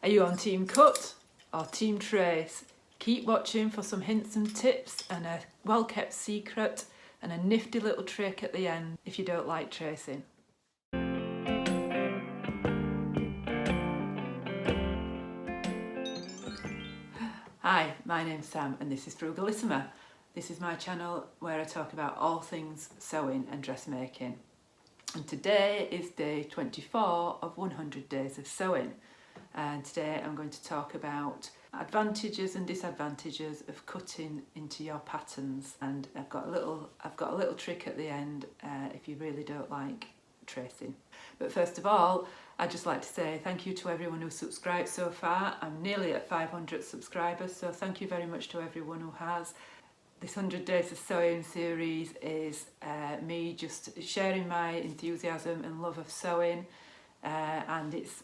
Are you on Team Cut or Team Trace? Keep watching for some hints and tips and a well-kept secret and a nifty little trick at the end if you don't like tracing. Hi, my name's Sam and this is Frugalisama. This is my channel where I talk about all things sewing and dressmaking. And today is day 24 of 100 days of sewing. And today I'm going to talk about advantages and disadvantages of cutting into your patterns. And I've got a little trick at the end if you really don't like tracing. But first of all, I'd just like to say thank you to everyone who's subscribed so far. I'm nearly at 500 subscribers, so thank you very much to everyone who has. This 100 Days of Sewing series is me just sharing my enthusiasm and love of sewing, and it's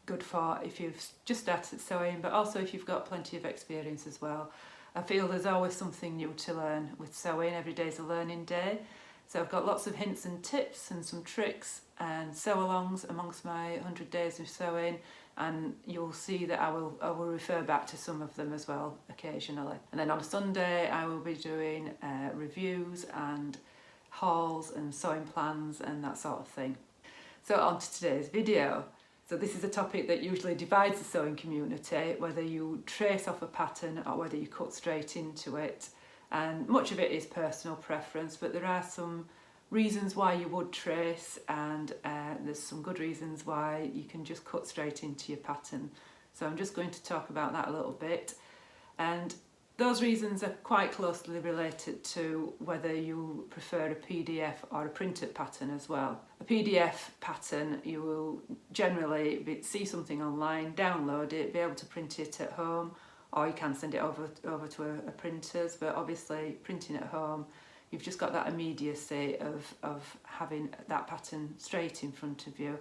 good for if you've just started sewing, but also if you've got plenty of experience as well. I feel there's always something new to learn with sewing. Every day's a learning day. So I've got lots of hints and tips and some tricks and sew-alongs amongst my 100 days of sewing, and you'll see that I will refer back to some of them as well occasionally. And then on a Sunday I will be doing reviews and hauls and sewing plans and that sort of thing. So on to today's video. So this is a topic that usually divides the sewing community, whether you trace off a pattern or whether you cut straight into it. And much of it is personal preference, but there are some reasons why you would trace, and there's some good reasons why you can just cut straight into your pattern. So I'm just going to talk about that a little bit. And those reasons are quite closely related to whether you prefer a PDF or a printed pattern as well. A PDF pattern, you will generally see something online, download it, be able to print it at home, or you can send it over to a printer's, but obviously printing at home, you've just got that immediacy of having that pattern straight in front of you.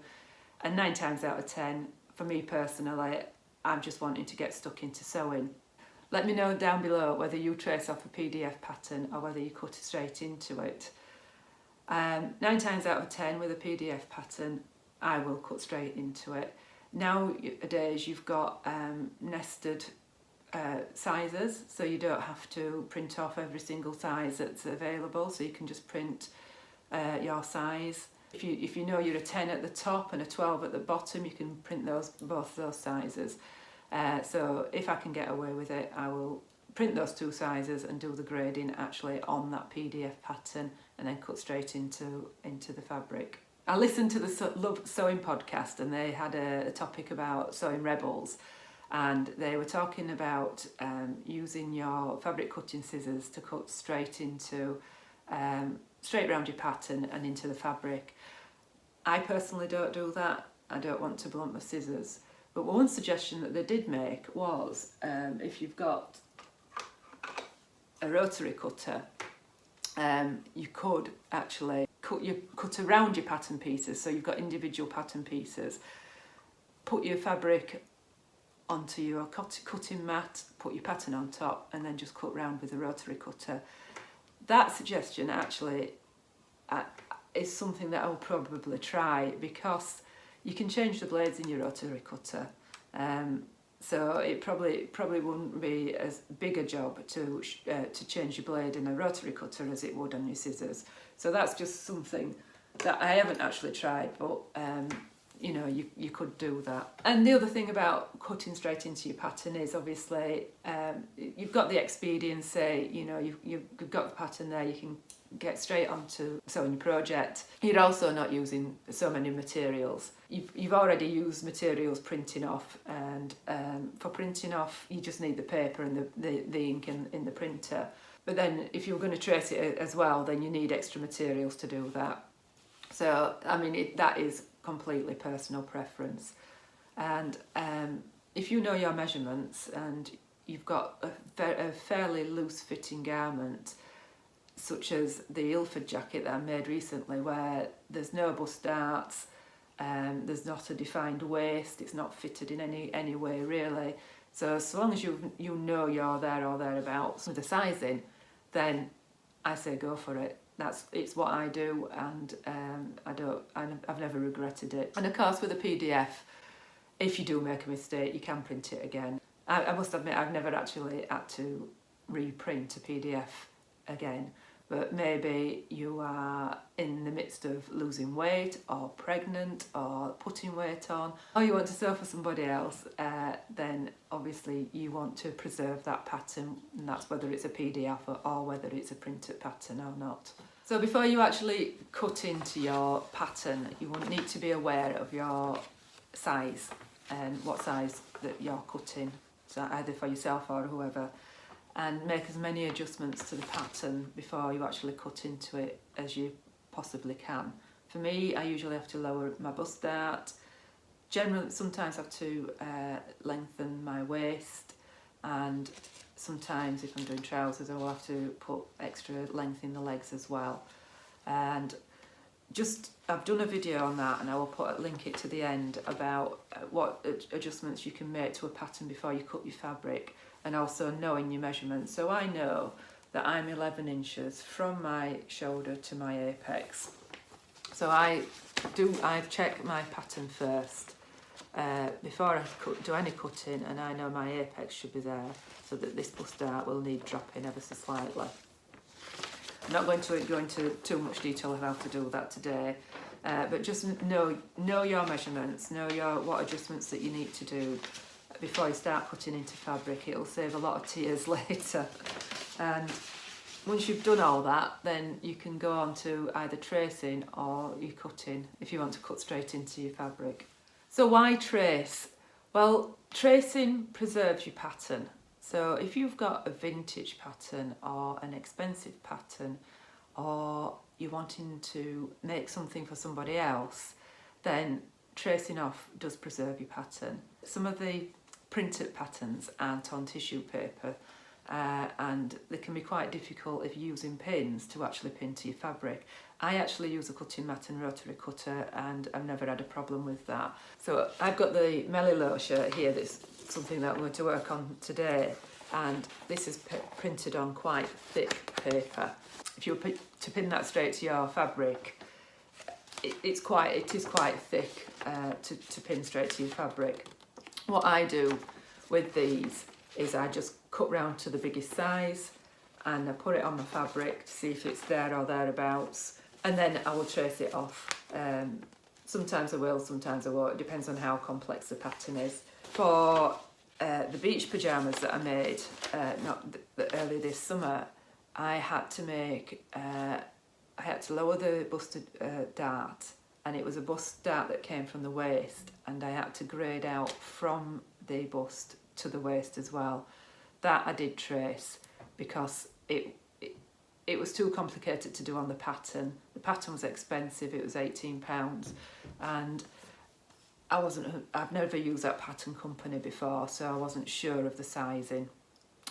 And 9 times out of 10, for me personally, I'm just wanting to get stuck into sewing. Let me know down below whether you trace off a PDF pattern or whether you cut straight into it. 9 times out of 10 with a PDF pattern, I will cut straight into it. Nowadays you've got nested sizes, so you don't have to print off every single size that's available, so you can just print your size. If you know you're a 10 at the top and a 12 at the bottom, you can print both those sizes. So if I can get away with it, I will print those 2 sizes and do the grading actually on that PDF pattern and then cut straight into the fabric. I listened to the Love Sewing podcast, and they had a topic about sewing rebels, and they were talking about using your fabric cutting scissors to cut straight around your pattern and into the fabric. I personally don't do that. I don't want to blunt my scissors. But one suggestion that they did make was if you've got a rotary cutter, you could actually cut around your pattern pieces. So you've got individual pattern pieces. Put your fabric onto your cutting mat, put your pattern on top, and then just cut round with a rotary cutter. That suggestion actually is something that I'll probably try, because you can change the blades in your rotary cutter, so it probably wouldn't be as big a job to change your blade in a rotary cutter as it would on your scissors. So that's just something that I haven't actually tried, but you know, you could do that. And the other thing about cutting straight into your pattern is obviously you've got the expediency. You know, you've got the pattern there, you can get straight onto sewing your project. You're also not using so many materials. You've already used materials printing off, and for printing off you just need the paper and the ink in the printer. But then if you're going to trace it as well, then you need extra materials to do that. So I mean, that is completely personal preference. And if you know your measurements and you've got a fairly loose fitting garment, such as the Ilford jacket that I made recently, where there's no bust darts, there's not a defined waist, it's not fitted in any way really. So long as you know you're there or thereabouts with the sizing, then I say go for it. It's what I do, and I've never regretted it. And of course with a PDF, if you do make a mistake, you can print it again. I must admit, I've never actually had to reprint a PDF again, but maybe you are in the midst of losing weight or pregnant or putting weight on, or you want to sew for somebody else, then obviously you want to preserve that pattern, and that's whether it's a PDF or whether it's a printed pattern or not. So before you actually cut into your pattern, you will need to be aware of your size and what size that you're cutting, so either for yourself or whoever, and make as many adjustments to the pattern before you actually cut into it as you possibly can. For me, I usually have to lower my bust dart. Generally, sometimes I have to lengthen my waist, and sometimes if I'm doing trousers I will have to put extra length in the legs as well. And I've done a video on that, and I will link it to the end about what adjustments you can make to a pattern before you cut your fabric, and also knowing your measurements. So I know that I'm 11 inches from my shoulder to my apex. So I check my pattern first before I do any cutting, and I know my apex should be there, so that this bust dart will need dropping ever so slightly. I'm not going to go into too much detail of how to do that today, but just know your measurements, know what adjustments that you need to do before you start cutting into fabric. It'll save a lot of tears later. And once you've done all that, then you can go on to either tracing or your cutting if you want to cut straight into your fabric. So why trace? Well, tracing preserves your pattern. So if you've got a vintage pattern or an expensive pattern, or you're wanting to make something for somebody else, then tracing off does preserve your pattern. Some of the printed patterns aren't on tissue paper, and they can be quite difficult if you're using pins to actually pin to your fabric. I actually use a cutting mat and rotary cutter, and I've never had a problem with that. So I've got the Melilo shirt here, that's something that I'm going to work on today, and this is printed on quite thick paper. If you were to pin that straight to your fabric, it is quite thick to pin straight to your fabric. What I do with these is I just cut round to the biggest size, and I put it on my fabric to see if it's there or thereabouts, and then I will trace it off. Sometimes I will, sometimes I won't. It depends on how complex the pattern is. For the beach pyjamas that I made early this summer, I had to lower the busted dart, and it was a bust dart that came from the waist, and I had to grade out from the bust to the waist as well. That I did trace because it was too complicated to do on the pattern. The pattern was expensive, it was £18, and I've never used that pattern company before, so I wasn't sure of the sizing.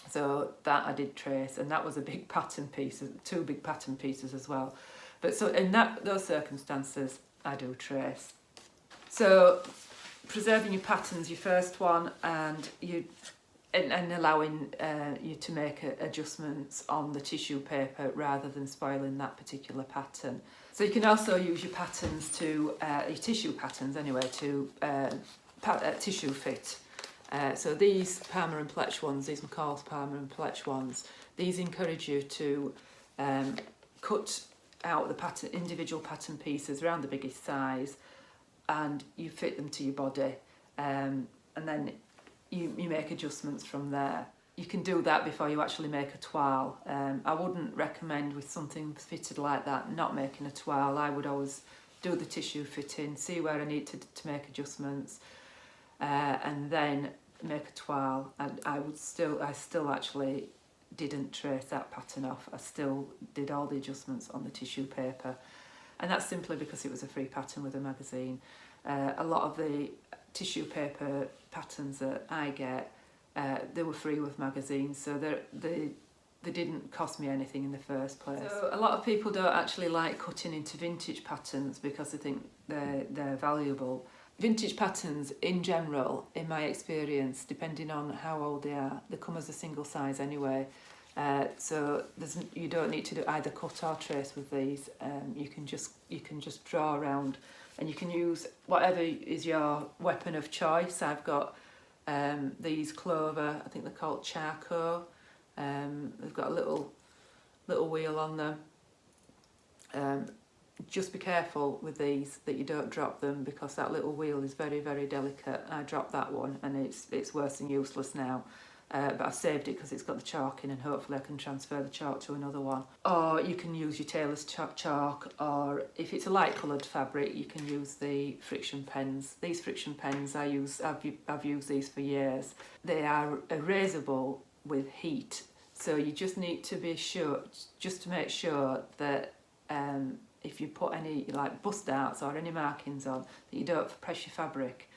So that I did trace, and that was a big pattern piece, 2 big pattern pieces as well. But so in those circumstances, I do trace. So preserving your pattern's your first one, and allowing you to make adjustments on the tissue paper rather than spoiling that particular pattern. So you can also use your patterns to, your tissue patterns anyway, to tissue fit. So these Palmer and Pletch ones, these McCall's Palmer and Pletch ones, these encourage you to cut out the individual pattern pieces around the biggest size, and you fit them to your body, and then you make adjustments from there. You can do that before you actually make a toile. I wouldn't recommend with something fitted like that not making a toile. I would always do the tissue fitting, see where I need to make adjustments, and then make a toile. And I still actually didn't trace that pattern off. I still did all the adjustments on the tissue paper, and that's simply because it was a free pattern with a magazine. A lot of the tissue paper patterns that I get, they were free with magazines, so they didn't cost me anything in the first place. So a lot of people don't actually like cutting into vintage patterns because they think they're valuable. Vintage patterns in general, in my experience, depending on how old they are, they come as a single size anyway. So you don't need to do either cut or trace with these. You can just draw around and you can use whatever is your weapon of choice. I've got these clover, I think they're called charcoal. They've got a little wheel on them. Just be careful with these that you don't drop them, because that little wheel is very, very delicate. I dropped that one and it's worse than useless now. But I've saved it because it's got the chalk in, and hopefully I can transfer the chalk to another one. Or you can use your tailor's chalk, or if it's a light coloured fabric, you can use the friction pens. These friction pens I've used these for years. They are erasable with heat, so you just need to be sure, just to make sure that if you put any like bust outs or any markings on, that you don't press your fabric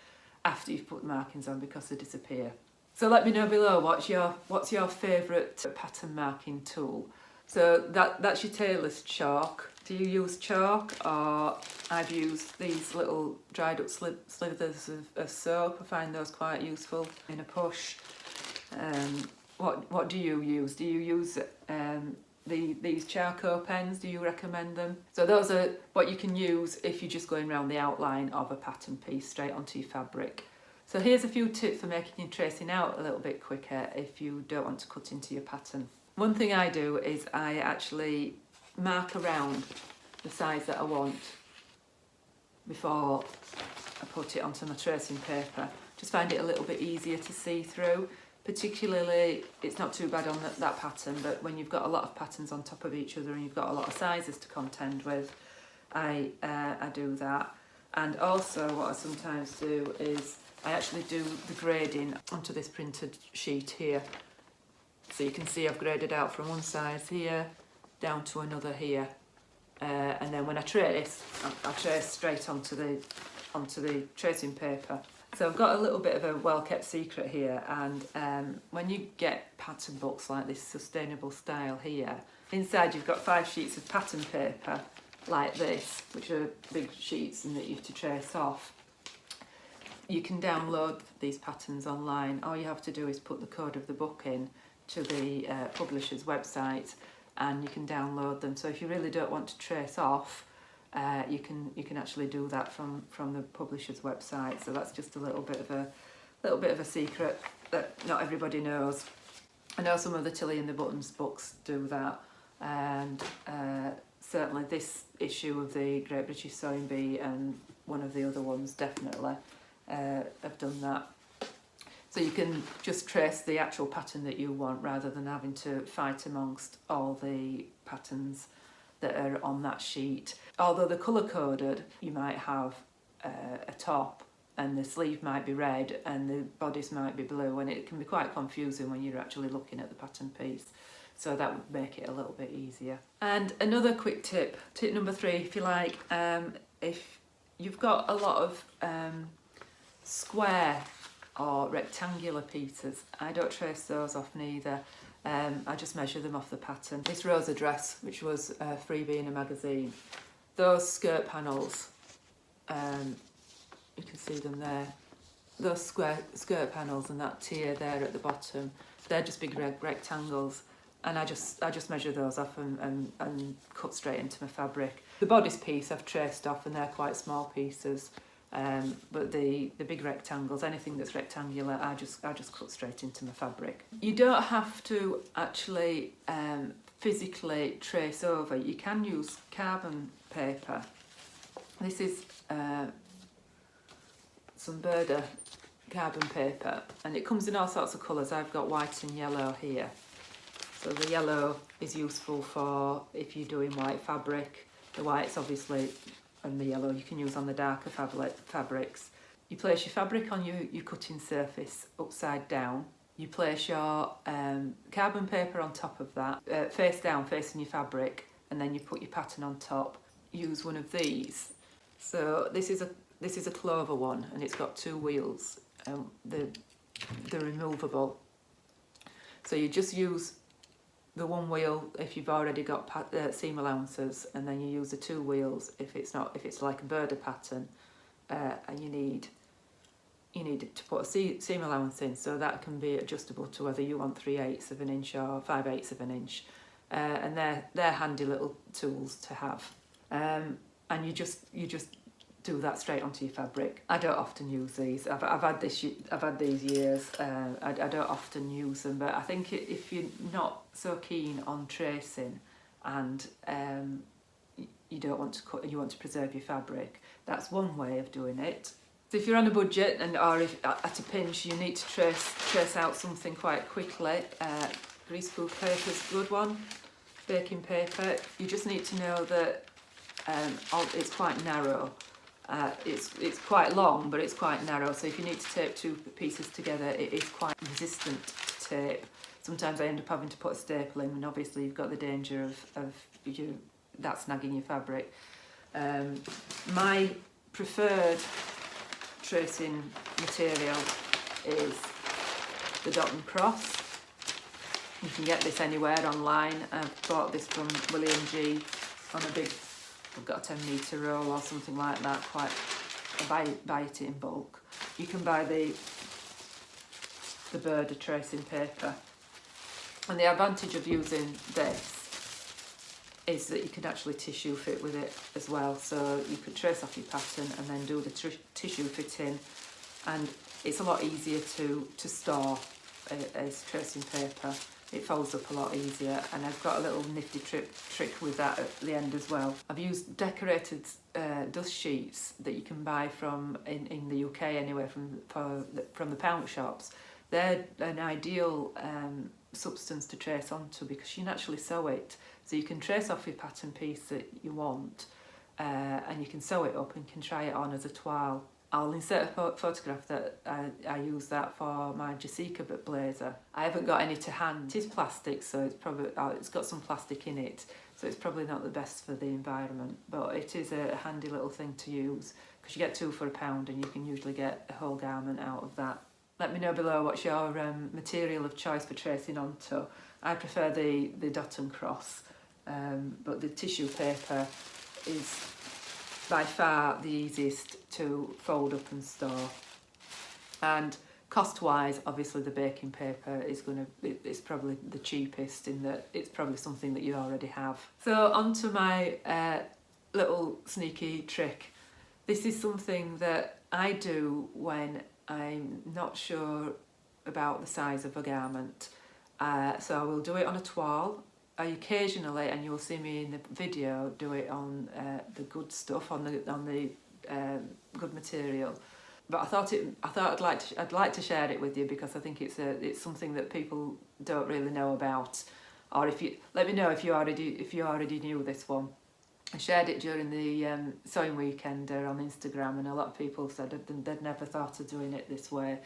after you've put the markings on, because they disappear. So let me know below what's your favourite pattern marking tool. So that's your tailor's chalk. Do you use chalk? Or I've used these little dried up slivers of soap. I find those quite useful in a push. What do you use? Do you use these charcoal pens? Do you recommend them? So those are what you can use if you're just going around the outline of a pattern piece straight onto your fabric. So here's a few tips for making your tracing out a little bit quicker if you don't want to cut into your pattern. One thing I do is I actually mark around the size that I want before I put it onto my tracing paper. Just find it a little bit easier to see through. Particularly, it's not too bad on that pattern, but when you've got a lot of patterns on top of each other and you've got a lot of sizes to contend with, I do that. And also what I sometimes do is I actually do the grading onto this printed sheet here. So you can see I've graded out from one size here down to another here. And then when I trace, I trace straight onto the tracing paper. So I've got a little bit of a well-kept secret here, and when you get pattern books like this sustainable style here, inside you've got 5 sheets of pattern paper like this, which are big sheets and that you have to trace off. You can download these patterns online. All you have to do is put the code of the book in to the publisher's website, and you can download them. So if you really don't want to trace off, you can actually do that from the publisher's website. So that's just a little bit of a secret that not everybody knows. I know some of the Tilly and the Buttons books do that, and certainly this issue of the Great British Sewing Bee and one of the other ones definitely have done that. So you can just trace the actual pattern that you want rather than having to fight amongst all the patterns that are on that sheet. Although they're colour coded, you might have a top and the sleeve might be red and the bodice might be blue, and it can be quite confusing when you're actually looking at the pattern piece. So that would make it a little bit easier. And another quick tip number 3, if you like, if you've got a lot of square or rectangular pieces, I don't trace those off neither. I just measure them off the pattern. This Rosa dress, which was a freebie in a magazine, those skirt panels, you can see them there, those square skirt panels and that tier there at the bottom, they're just big rectangles, and I just measure those off and cut straight into my fabric. The bodice piece I've traced off, and they're quite small pieces. But the big rectangles, anything that's rectangular, I just cut straight into my fabric. You don't have to actually physically trace over. You can use carbon paper. This is some Burda carbon paper, and it comes in all sorts of colours. I've got white and yellow here. So the yellow is useful for if you're doing white fabric. The white's obviously, and the yellow you can use on the darker fabrics. You place your fabric on your cutting surface upside down. You place your carbon paper on top of that, face down, facing your fabric, and then you put your pattern on top. Use one of these. So this is a clover one, and it's got 2 wheels. They're removable. So you just use the 1 wheel if you've already got seam allowances, and then you use the 2 wheels if it's like a Burda pattern, and you need to put a seam allowance in, so that can be adjustable to whether you want 3/8 of an inch or 5/8 of an inch, and they're handy little tools to have. And you just do that straight onto your fabric. I don't often use these. I've had these years. I don't often use them, but I think if you're not so keen on tracing and you don't want to cut and you want to preserve your fabric, that's one way of doing it. So if you're on a budget or if at a pinch you need to trace out something quite quickly, greaseproof paper is a good one. Baking paper, you just need to know that it's quite narrow. It's quite long, but it's quite narrow, so if you need to tape two pieces together, it is quite resistant to tape. Sometimes I end up having to put a staple in, and obviously you've got the danger of that snagging your fabric. My preferred tracing material is the dot and cross. You can get this anywhere online. I've bought this from William G on a big, I've got a 10-metre roll or something like that. I buy it in bulk. You can buy the Burda tracing paper, and the advantage of using this is that you can actually tissue fit with it as well. So you could trace off your pattern and then do the tissue fitting, and it's a lot easier to store as tracing paper. It folds up a lot easier, and I've got a little nifty trick with that at the end as well. I've used decorated dust sheets that you can buy from in the UK anyway, from the pound shops. They're an ideal substance to trace onto because you can actually sew it. So you can trace off your pattern piece that you want, and you can sew it up and can try it on as a toile. I'll insert a photograph that I use that for my Jessica blazer. I haven't got any to hand. It is plastic, so it's got some plastic in it, so it's probably not the best for the environment, but it is a handy little thing to use because you get two for £1 and you can usually get a whole garment out of that. Let me know below what's your material of choice for tracing onto. I prefer the dot and cross, but the tissue paper is by far the easiest to fold up and store. And cost-wise, obviously the baking paper it's probably the cheapest in that it's probably something that you already have. So onto my little sneaky trick. This is something that I do when I'm not sure about the size of a garment. So I will do it on a toile. I occasionally, and you'll see me in the video, do it on the good stuff, on the good material. But I thought I'd like to share it with you because I think it's something that people don't really know about. Or if you let me know if you already knew this one. I shared it during the sewing weekend on Instagram, and a lot of people said they'd never thought of doing it this way.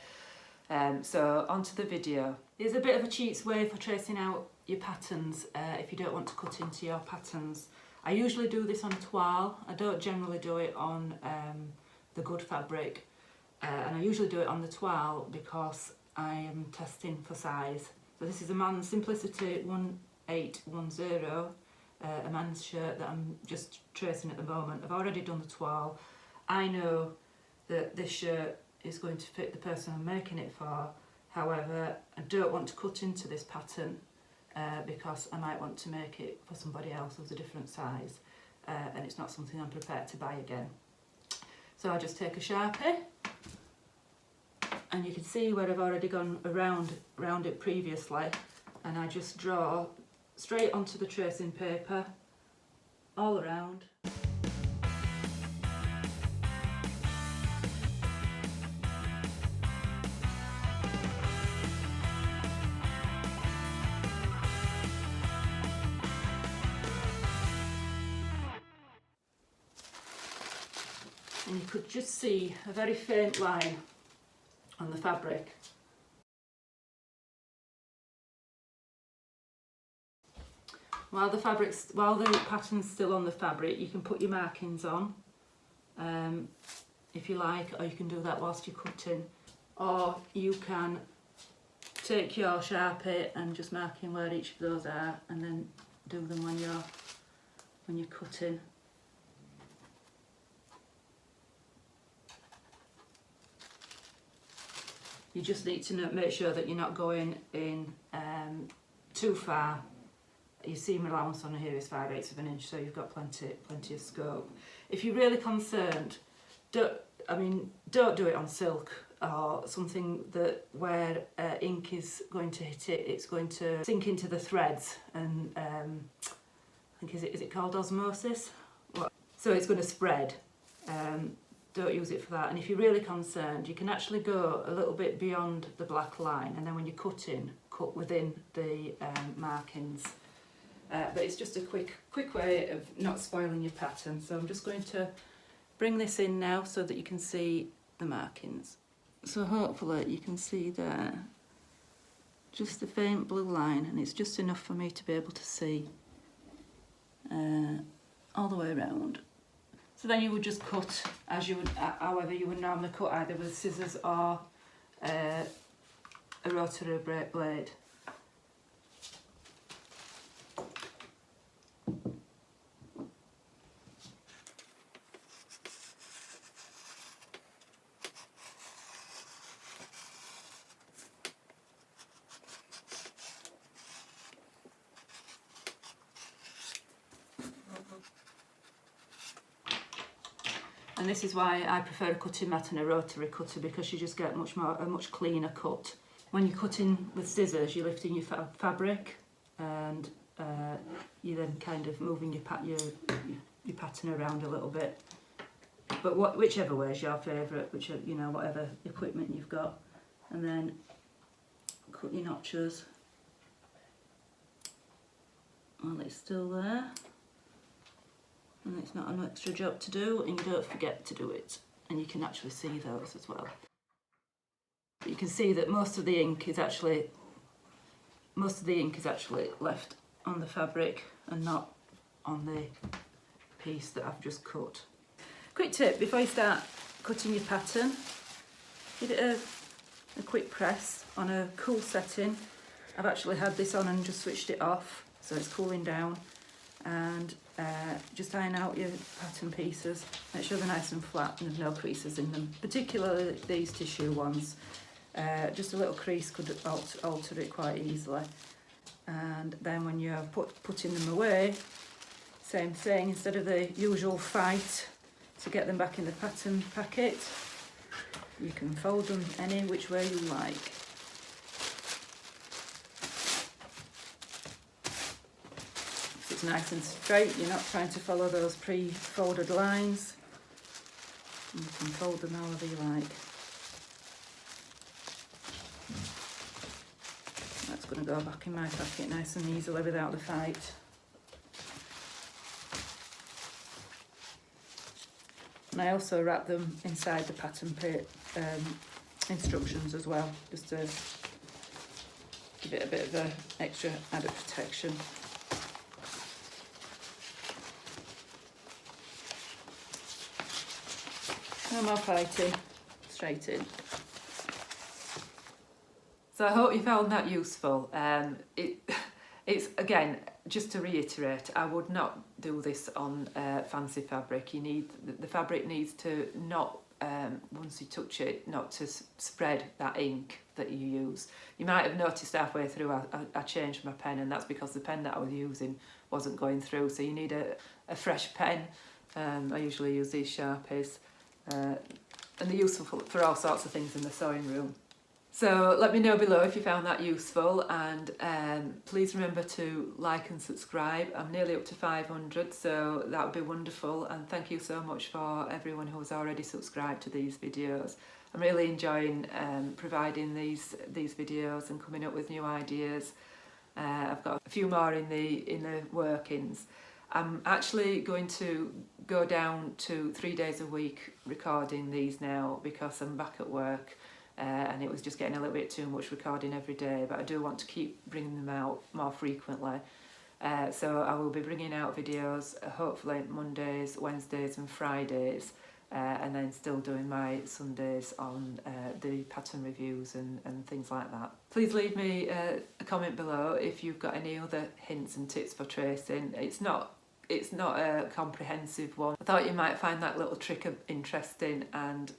So onto the video. There's a bit of a cheats way for tracing out your patterns if you don't want to cut into your patterns. I usually do this on a toile. I don't generally do it on the good fabric, and I usually do it on the toile because I am testing for size. So this is a man's Simplicity 1810, a man's shirt that I'm just tracing at the moment. I've already done the toile. I know that this shirt is going to fit the person I'm making it for. However, I don't want to cut into this pattern because I might want to make it for somebody else who's a different size, and it's not something I'm prepared to buy again. So I just take a Sharpie, and you can see where I've already gone around it previously, and I just draw straight onto the tracing paper all around. And you could just see a very faint line on the fabric. While the pattern's still on the fabric, you can put your markings on, if you like, or you can do that whilst you're cutting, or you can take your Sharpie and just mark in where each of those are, and then do them when you're cutting. You just need to make sure that you're not going in too far. Your seam allowance on here is 5/8 of an inch, so you've got plenty of scope. If you're really concerned don't do it on silk or something that where ink is going to hit it, it's going to sink into the threads, and I think is it called osmosis? So it's going to spread. Don't use it for that. And if you're really concerned, you can actually go a little bit beyond the black line, and then when you're cutting, cut within the markings. But it's just a quick way of not spoiling your pattern. So I'm just going to bring this in now so that you can see the markings. So hopefully you can see there just the faint blue line, and it's just enough for me to be able to see all the way around. So then you would just cut as you would, however you would normally cut, either with scissors or a rotary blade. And this is why I prefer a cutting mat and a rotary cutter, because you just get a much cleaner cut. When you're cutting with scissors, you're lifting your fabric, and you're then kind of moving your pattern around a little bit. But whichever way is your favourite, whatever equipment you've got, and then cut your notches while it's still there. And it's not an extra job to do, and you don't forget to do it, and you can actually see those as well. You can see that most of the ink is actually left on the fabric and not on the piece that I've just cut. Quick tip before you start cutting your pattern: give it a quick press on a cool setting. I've actually had this on and just switched it off, so it's cooling down. And just iron out your pattern pieces, make sure they're nice and flat and there's no creases in them, particularly these tissue ones. Just a little crease could alter it quite easily. And then when you're putting them away, same thing, instead of the usual fight to get them back in the pattern packet, you can fold them any which way you like. It's nice and straight, you're not trying to follow those pre-folded lines. You can fold them however you like. That's going to go back in my packet nice and easily without the fight. And I also wrap them inside the pattern instructions as well, just to give it a bit of extra added protection. No more fighting, straight in. So I hope you found that useful. It's again, just to reiterate, I would not do this on fancy fabric. The fabric needs to not, once you touch it, not to spread that ink that you use. You might have noticed halfway through I changed my pen, and that's because the pen that I was using wasn't going through. So you need a fresh pen. I usually use these Sharpies. And they're useful for all sorts of things in the sewing room. So let me know below if you found that useful, and please remember to like and subscribe. I'm nearly up to 500, so that would be wonderful, and thank you so much for everyone who has already subscribed to these videos. I'm really enjoying providing these videos and coming up with new ideas. I've got a few more in the workings. I'm actually going to go down to 3 days a week recording these now, because I'm back at work and it was just getting a little bit too much recording every day, but I do want to keep bringing them out more frequently. So I will be bringing out videos hopefully Mondays, Wednesdays and Fridays, and then still doing my Sundays on the pattern reviews and things like that. Please leave me a comment below if you've got any other hints and tips for tracing. It's not a comprehensive one. I thought you might find that little trick interesting, and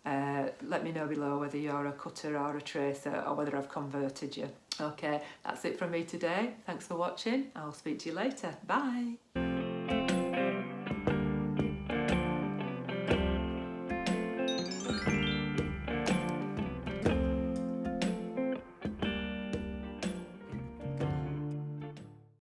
let me know below whether you're a cutter or a tracer, or whether I've converted you. Okay, that's it from me today. Thanks for watching. I'll speak to you later. Bye.